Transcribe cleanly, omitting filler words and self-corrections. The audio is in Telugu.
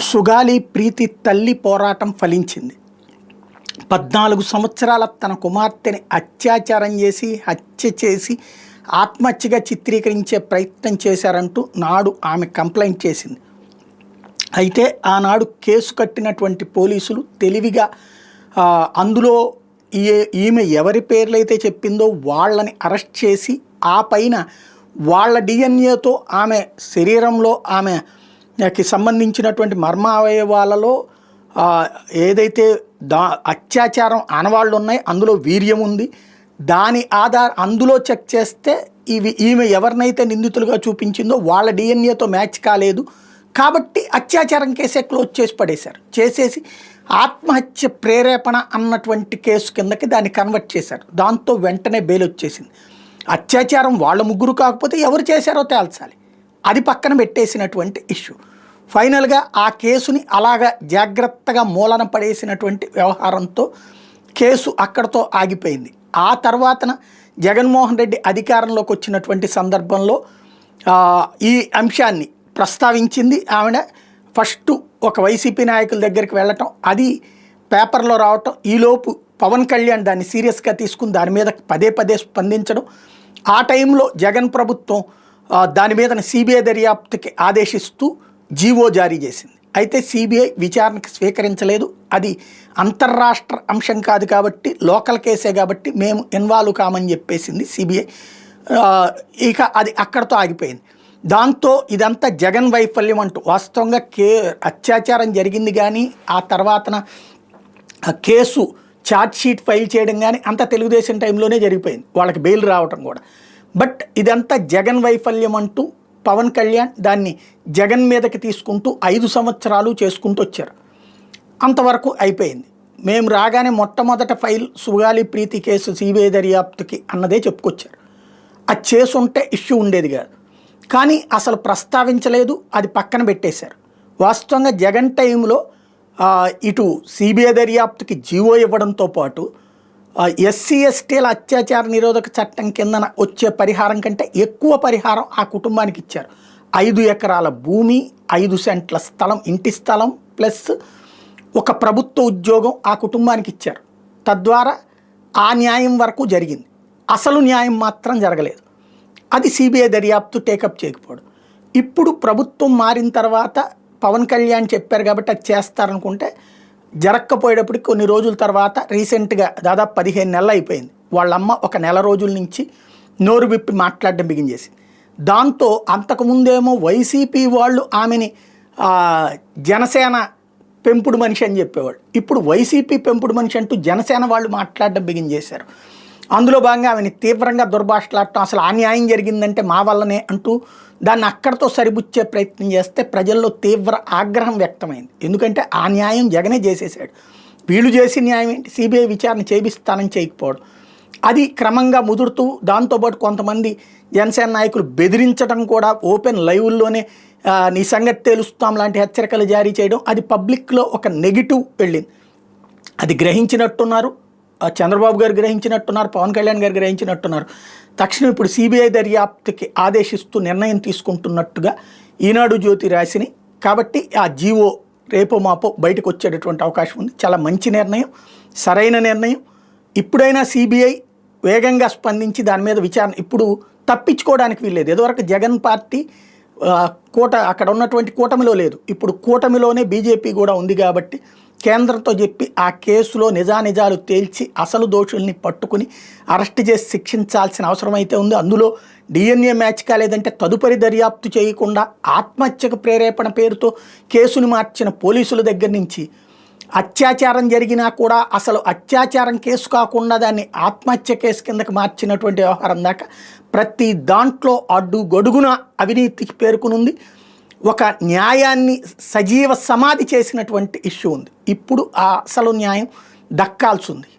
సుగాలి ప్రీతి తల్లి పోరాటం ఫలించింది. 14 సంవత్సరాల తన కుమార్తెని అత్యాచారం చేసి హత్య చేసి ఆత్మహత్యగా చిత్రీకరించే ప్రయత్నం చేశారంటూ నాడు ఆమె కంప్లైంట్ చేసింది. అయితే ఆనాడు కేసు కట్టినటువంటి పోలీసులు తెలివిగా అందులో ఈమె ఎవరి పేర్లైతే చెప్పిందో వాళ్ళని అరెస్ట్ చేసి ఆ పైన వాళ్ళ డిఎన్ఏతో ఆమె శరీరంలో ఆమెకి సంబంధించినటువంటి మర్మ అవయవాలలో ఏదైతే అత్యాచారం ఆనవాళ్ళు ఉన్నాయి, అందులో వీర్యం ఉంది, దాని అందులో చెక్ చేస్తే ఈమె ఎవరినైతే నిందితులుగా చూపించిందో వాళ్ళ డిఎన్ఏతో మ్యాచ్ కాలేదు కాబట్టి అత్యాచారం కేసే క్లోజ్ చేసి పడేశారు. చేసేసి ఆత్మహత్య ప్రేరేపణ అన్నటువంటి కేసు కిందకి దాన్ని కన్వర్ట్ చేశారు. దాంతో వెంటనే బెయిల్ వచ్చేసింది. అత్యాచారం వాళ్ళ ముగ్గురు కాకపోతే ఎవరు చేశారో తేల్చాలి, అది పక్కన పెట్టేసినటువంటి ఇష్యూ. ఫైనల్గా ఆ కేసుని అలాగా జాగ్రత్తగా మూలన పడేసినటువంటి వ్యవహారంతో కేసు అక్కడతో ఆగిపోయింది. ఆ తర్వాతన జగన్మోహన్ రెడ్డి అధికారంలోకి వచ్చినటువంటి సందర్భంలో ఈ అంశాన్ని ప్రస్తావించింది. ఆవిడ ఫస్ట్ ఒక వైసీపీ నాయకుల దగ్గరికి వెళ్ళటం, అది పేపర్లో రావటం, ఈలోపు పవన్ కళ్యాణ్ దాన్ని సీరియస్గా తీసుకుని దాని మీద పదే పదే స్పందించడం. ఆ టైంలో జగన్ ప్రభుత్వం దాని మీద సిబిఐ దర్యాప్తుకి ఆదేశిస్తూ జీవో జారీ చేసింది. అయితే సిబిఐ విచారణకు స్వీకరించలేదు. అది అంతర్రాష్ట్ర అంశం కాదు కాబట్టి, లోకల్ కేసే కాబట్టి మేము ఇన్వాల్వ్ కామని చెప్పేసింది సిబిఐ. ఇక అది అక్కడతో ఆగిపోయింది. దాంతో ఇదంతా జగన్ వైఫల్యం అంటూ వాస్తవంగా అత్యాచారం జరిగింది కానీ ఆ తర్వాతన కేసు ఛార్జ్షీట్ ఫైల్ చేయడం కానీ అంతా తెలుగుదేశం టైంలోనే జరిగిపోయింది, వాళ్ళకి బెయిల్ రావటం కూడా. బట్ ఇదంతా జగన్ వైఫల్యం అంటూ పవన్ కళ్యాణ్ దాన్ని జగన్ మీదకి తీసుకుంటూ 5 సంవత్సరాలు చేసుకుంటూ వచ్చారు. అంతవరకు అయిపోయింది. మేము రాగానే మొట్టమొదట ఫైల్ సుగాలి ప్రీతి కేసు సిబిఐ దర్యాప్తుకి అన్నదే చెప్పుకొచ్చారు. అది చేసుంటే ఇష్యూ ఉండేది కాదు, కానీ అసలు ప్రస్తావించలేదు, అది పక్కన పెట్టేశారు. వాస్తవంగా జగన్ టైంలో ఇటు సిబిఐ దర్యాప్తుకి జీవో ఇవ్వడంతో పాటు ఎస్సీ ఎస్టీల అత్యాచార నిరోధక చట్టం కిందన వచ్చే పరిహారం కంటే ఎక్కువ పరిహారం ఆ కుటుంబానికి ఇచ్చారు. 5 ఎకరాల భూమి, 5 సెంట్ల స్థలం, ఇంటి స్థలం ప్లస్ ఒక ప్రభుత్వ ఉద్యోగం ఆ కుటుంబానికి ఇచ్చారు. తద్వారా ఆ న్యాయం వరకు జరిగింది, అసలు న్యాయం మాత్రం జరగలేదు. అది సిబిఐ దర్యాప్తు టేకప్ చేయకపోవడం. ఇప్పుడు ప్రభుత్వం మారిన తర్వాత పవన్ కళ్యాణ్ చెప్పారు కాబట్టి అది చేస్తారనుకుంటే జరగకపోయేటప్పటికి కొన్ని రోజుల తర్వాత రీసెంట్గా దాదాపు 15 నెలలు అయిపోయింది, వాళ్ళమ్మ ఒక నెల రోజుల నుంచి నోరు విప్పి మాట్లాడడం బిగించేసింది. దాంతో అంతకుముందేమో వైసీపీ వాళ్ళు ఆమెని జనసేన పెంపుడు మనిషి అని చెప్పేవాళ్ళు, ఇప్పుడు వైసీపీ పెంపుడు మనిషి అంటూ జనసేన వాళ్ళు మాట్లాడడం బిగించేశారు. అందులో భాగంగా ఆమెని తీవ్రంగా దుర్భాషలాడటం, అసలు ఆ న్యాయం జరిగిందంటే మా వల్లనే అంటూ దాన్ని అక్కడితో సరిపుచ్చే ప్రయత్నం చేస్తే ప్రజల్లో తీవ్ర ఆగ్రహం వ్యక్తమైంది. ఎందుకంటే ఆ న్యాయం జగనే చేసేసాడు, వీళ్ళు చేసిన న్యాయం ఏంటి, సిబిఐ విచారణ చేయిస్తానని చేయకపోవడం. అది క్రమంగా ముదురుతూ దాంతోపాటు కొంతమంది జనసేన నాయకులు బెదిరించడం కూడా, ఓపెన్ లైవ్ల్లోనే నీ సంగతి తెలుస్తాం లాంటి హెచ్చరికలు జారీ చేయడం, అది పబ్లిక్లో ఒక నెగిటివ్ వెళ్ళింది. అది గ్రహించినట్టున్నారు, చంద్రబాబు గారు గ్రహించినట్టున్నారు, పవన్ కళ్యాణ్ గారు గ్రహించినట్టున్నారు. తక్షణం ఇప్పుడు సిబిఐ దర్యాప్తుకి ఆదేశిస్తూ నిర్ణయం తీసుకుంటున్నట్టుగా ఈనాడు జ్యోతి రాసిని. కాబట్టి ఆ జీవో రేపో మాపో బయటకు వచ్చేటటువంటి అవకాశం ఉంది. చాలా మంచి నిర్ణయం, సరైన నిర్ణయం. ఇప్పుడైనా సిబిఐ వేగంగా స్పందించి దాని మీద విచారణ, ఇప్పుడు తప్పించుకోవడానికి వీల్లేదు. ఇదివరకు జగన్ పార్టీ అక్కడ ఉన్నటువంటి కూటమిలో లేదు, ఇప్పుడు కూటమిలోనే బీజేపీ కూడా ఉంది కాబట్టి కేంద్రంతో చెప్పి ఆ కేసులో నిజానిజాలు తేల్చి అసలు దోషుల్ని పట్టుకుని అరెస్ట్ చేసి శిక్షించాల్సిన అవసరం అయితే ఉంది. అందులో డిఎన్ఏ మ్యాచ్ కాలేదంటే తదుపరి దర్యాప్తు చేయకుండా ఆత్మహత్యకు ప్రేరేపణ పేరుతో కేసుని మార్చిన పోలీసుల దగ్గర నుంచి అత్యాచారం జరిగినా కూడా అసలు అత్యాచారం కేసు కాకుండా దాన్ని ఆత్మహత్య కేసు కిందకి మార్చినటువంటి వ్యవహారం దాకా ప్రతి దాంట్లో అడ్డు గొడుగున అవినీతికి పేర్కొనుంది. ఒక న్యాయాన్ని సజీవ సమాధి చేసినటువంటి ఇష్యూ ఉంది. ఇప్పుడు ఆ అసలు న్యాయం దక్కాల్సి ఉంది.